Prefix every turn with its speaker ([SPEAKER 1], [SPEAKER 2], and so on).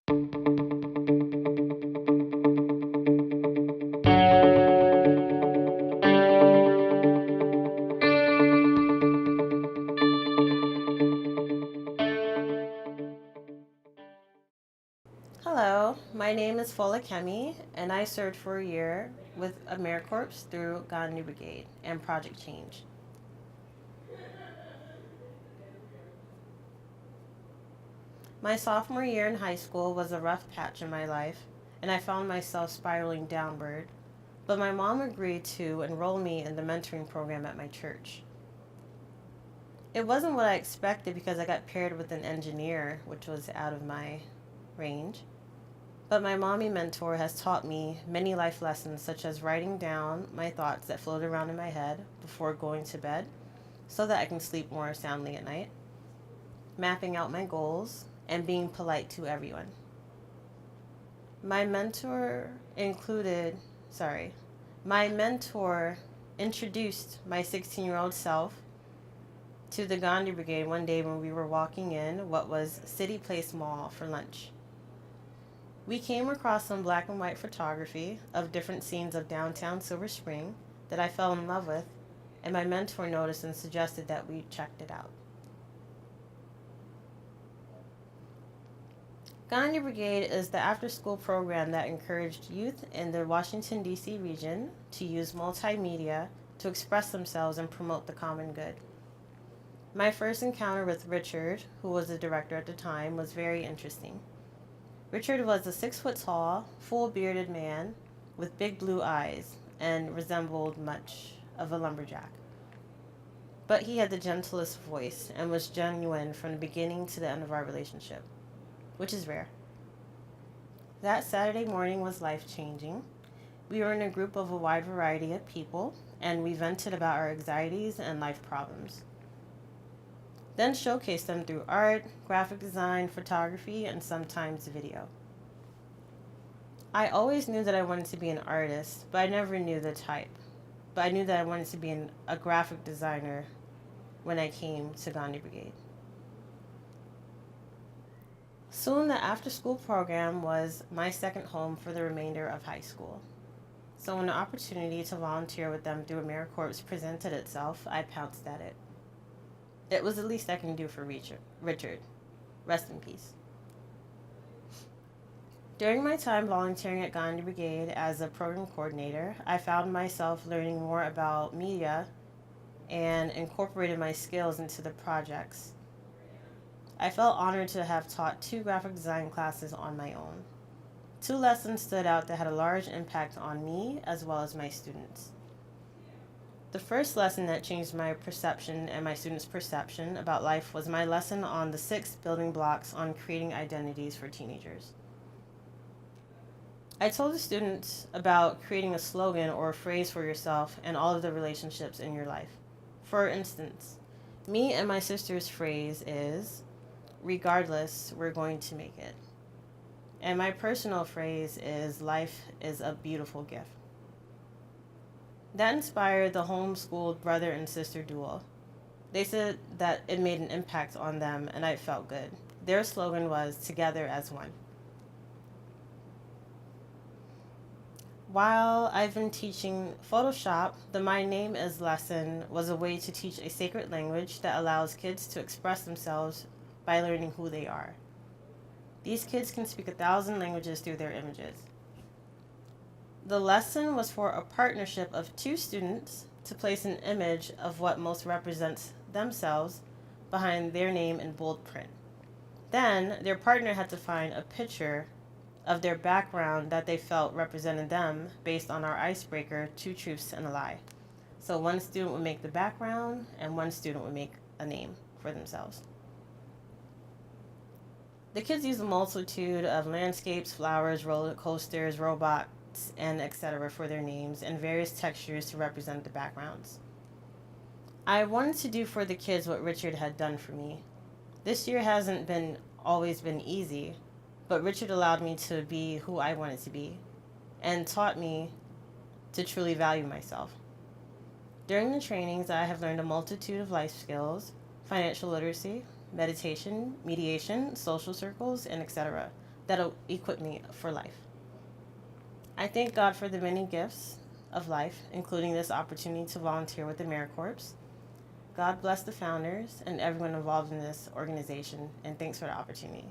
[SPEAKER 1] Hello, my name is Kemi, and I served for a year with AmeriCorps through Gandhi Brigade and Project Change. My sophomore year in high school was a rough patch in my life, and I found myself spiraling downward, but my mom agreed to enroll me in the mentoring program at my church. It wasn't what I expected because I got paired with an engineer, which was out of my range. But my mommy mentor has taught me many life lessons, such as writing down my thoughts that float around in my head before going to bed so that I can sleep more soundly at night, mapping out my goals, and being polite to everyone. My mentor included, sorry, my mentor introduced my 16-year-old self to the Gandhi Brigade one day when we were walking in what was City Place Mall for lunch. We came across some black and white photography of different scenes of downtown Silver Spring that I fell in love with, and my mentor noticed and suggested that we checked it out. Gandhi Brigade is the after-school program that encouraged youth in the Washington, D.C. region to use multimedia to express themselves and promote the common good. My first encounter with Richard, who was the director at the time, was very interesting. Richard was a 6 foot tall, full bearded man with big blue eyes and resembled much of a lumberjack. But he had the gentlest voice and was genuine from the beginning to the end of our relationship, which is rare. That Saturday morning was life-changing. We were in a group of a wide variety of people, and we vented about our anxieties and life problems. Then showcased them through art, graphic design, photography, and sometimes video. I always knew that I wanted to be an artist, but I never knew the type. But I knew that I wanted to be a graphic designer when I came to Gandhi Brigade. Soon the after-school program was my second home for the remainder of high school. So when the opportunity to volunteer with them through AmeriCorps presented itself, I pounced at it. It was the least I can do for Richard. Rest in peace. During my time volunteering at Gandhi Brigade as a program coordinator, I found myself learning more about media and incorporated my skills into the projects. I felt honored to have taught 2 graphic design classes on my own. 2 lessons stood out that had a large impact on me as well as my students. The first lesson that changed my perception and my students' perception about life was my lesson on the 6 building blocks on creating identities for teenagers. I told the students about creating a slogan or a phrase for yourself and all of the relationships in your life. For instance, me and my sister's phrase is, regardless, we're going to make it. And my personal phrase is, life is a beautiful gift. That inspired the homeschooled brother and sister duo. They said that it made an impact on them, and I felt good. Their slogan was, together as one. While I've been teaching Photoshop, the My Name Is lesson was a way to teach a sacred language that allows kids to express themselves by learning who they are. These kids can speak 1,000 languages through their images. The lesson was for a partnership of 2 students to place an image of what most represents themselves behind their name in bold print. Then, their partner had to find a picture of their background that they felt represented them based on our icebreaker, 2 truths and a lie. So one student would make the background and one student would make a name for themselves. The kids used a multitude of landscapes, flowers, roller coasters, robots, and etc. for their names and various textures to represent the backgrounds. I wanted to do for the kids what Richard had done for me. This year hasn't always been easy, but Richard allowed me to be who I wanted to be and taught me to truly value myself. During the trainings, I have learned a multitude of life skills, financial literacy, meditation, mediation, social circles, and etc. that'll equip me for life. I thank God for the many gifts of life, including this opportunity to volunteer with AmeriCorps. God bless the founders and everyone involved in this organization, and thanks for the opportunity.